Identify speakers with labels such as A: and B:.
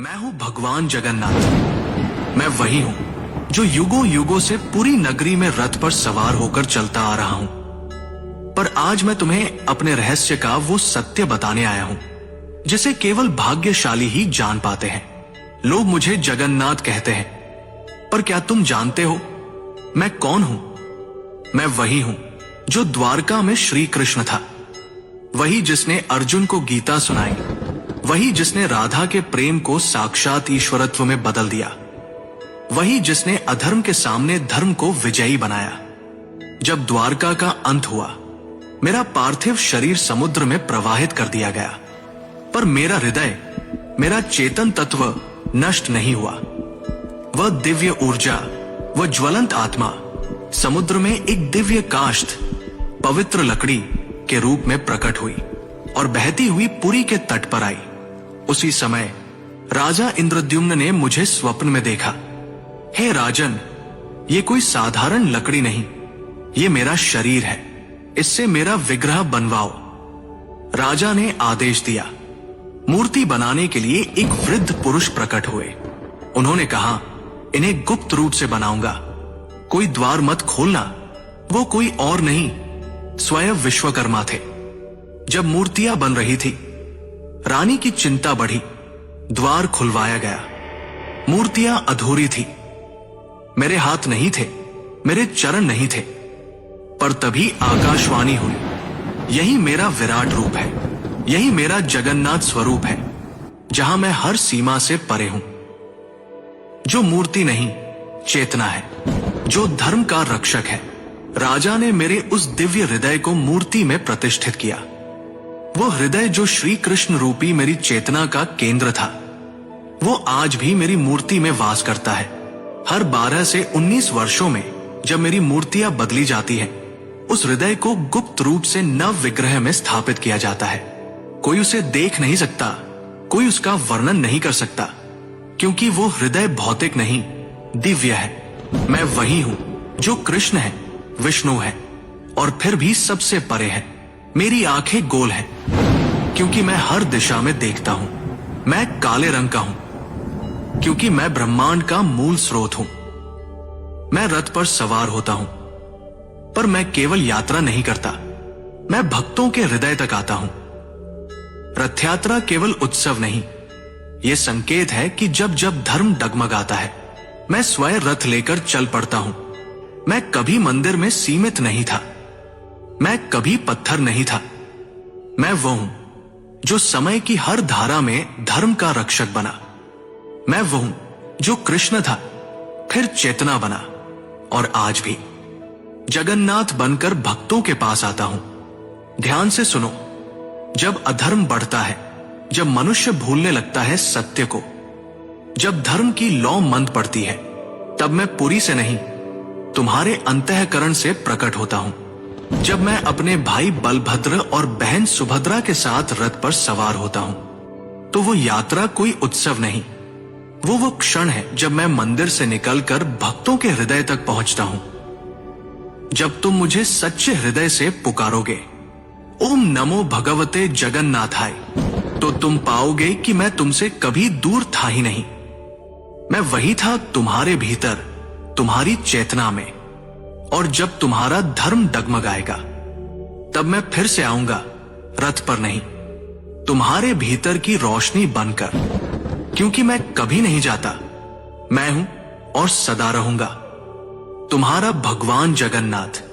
A: मैं हूं भगवान जगन्नाथ। मैं वही हूं जो युगों युगों से पूरी नगरी में रथ पर सवार होकर चलता आ रहा हूं। पर आज मैं तुम्हें अपने रहस्य का वो सत्य बताने आया हूं जिसे केवल भाग्यशाली ही जान पाते हैं। लोग मुझे जगन्नाथ कहते हैं, पर क्या तुम जानते हो मैं कौन हूं? मैं वही हूं जो द्वारका में श्री कृष्ण था, वही जिसने अर्जुन को गीता सुनाई, वही जिसने राधा के प्रेम को साक्षात ईश्वरत्व में बदल दिया, वही जिसने अधर्म के सामने धर्म को विजयी बनाया। जब द्वारका का अंत हुआ, मेरा पार्थिव शरीर समुद्र में प्रवाहित कर दिया गया, पर मेरा हृदय, मेरा चेतन तत्व नष्ट नहीं हुआ। वह दिव्य ऊर्जा, वह ज्वलंत आत्मा समुद्र में एक दिव्य काष्ठ, पवित्र लकड़ी के रूप में प्रकट हुई और बहती हुई पुरी के तट पर आई। उसी समय राजा इंद्रद्युम्न ने मुझे स्वप्न में देखा। हे राजन, ये कोई साधारण लकड़ी नहीं, ये मेरा शरीर है, इससे मेरा विग्रह बनवाओ। राजा ने आदेश दिया। मूर्ति बनाने के लिए एक वृद्ध पुरुष प्रकट हुए। उन्होंने कहा, इन्हें गुप्त रूप से बनाऊंगा, कोई द्वार मत खोलना। वो कोई और नहीं, स्वयं विश्वकर्मा थे। जब मूर्तियां बन रही थी, रानी की चिंता बढ़ी। द्वार खुलवाया गया। मूर्तियां अधूरी थी। मेरे हाथ नहीं थे, मेरे चरण नहीं थे, पर तभी आकाशवाणी हुई, यही मेरा विराट रूप है, यही मेरा जगन्नाथ स्वरूप है, जहां मैं हर सीमा से परे हूं। जो मूर्ति नहीं, चेतना है, जो धर्म का रक्षक है। राजा ने मेरे उस दिव्य हृदय को मूर्ति में प्रतिष्ठित किया। वो हृदय जो श्री कृष्ण रूपी मेरी चेतना का केंद्र था, वो आज भी मेरी मूर्ति में वास करता है। हर 12 से 19 वर्षों में जब मेरी मूर्तियां बदली जाती हैं, उस हृदय को गुप्त रूप से नव विग्रह में स्थापित किया जाता है। कोई उसे देख नहीं सकता, कोई उसका वर्णन नहीं कर सकता, क्योंकि वो हृदय भौतिक नहीं, दिव्य है। मैं वही हूं जो कृष्ण है, विष्णु है, और फिर भी सबसे परे है। मेरी आंखें गोल हैं, क्योंकि मैं हर दिशा में देखता हूं। मैं काले रंग का हूं, क्योंकि मैं ब्रह्मांड का मूल स्रोत हूं। मैं रथ पर सवार होता हूं, पर मैं केवल यात्रा नहीं करता, मैं भक्तों के हृदय तक आता हूं। रथ यात्रा केवल उत्सव नहीं, यह संकेत है कि जब जब धर्म डगमगाता है, मैं स्वयं रथ लेकर चल पड़ता हूं। मैं कभी मंदिर में सीमित नहीं था, मैं कभी पत्थर नहीं था। मैं वो हूं जो समय की हर धारा में धर्म का रक्षक बना। मैं वो हूं जो कृष्ण था, फिर चेतना बना, और आज भी जगन्नाथ बनकर भक्तों के पास आता हूं। ध्यान से सुनो, जब अधर्म बढ़ता है, जब मनुष्य भूलने लगता है सत्य को, जब धर्म की लौ मंद पड़ती है, तब मैं पुरी से नहीं, तुम्हारे अंतःकरण से प्रकट होता हूं। जब मैं अपने भाई बलभद्र और बहन सुभद्रा के साथ रथ पर सवार होता हूं, तो वो यात्रा कोई उत्सव नहीं, वो क्षण है जब मैं मंदिर से निकलकर भक्तों के हृदय तक पहुंचता हूं। जब तुम मुझे सच्चे हृदय से पुकारोगे, ओम नमो भगवते जगन्नाथाय, तो तुम पाओगे कि मैं तुमसे कभी दूर था ही नहीं। मैं वही था तुम्हारे भीतर, तुम्हारी चेतना में। और जब तुम्हारा धर्म डगमगाएगा, तब मैं फिर से आऊंगा, रथ पर नहीं, तुम्हारे भीतर की रोशनी बनकर, क्योंकि मैं कभी नहीं जाता। मैं हूं और सदा रहूंगा, तुम्हारा भगवान जगन्नाथ।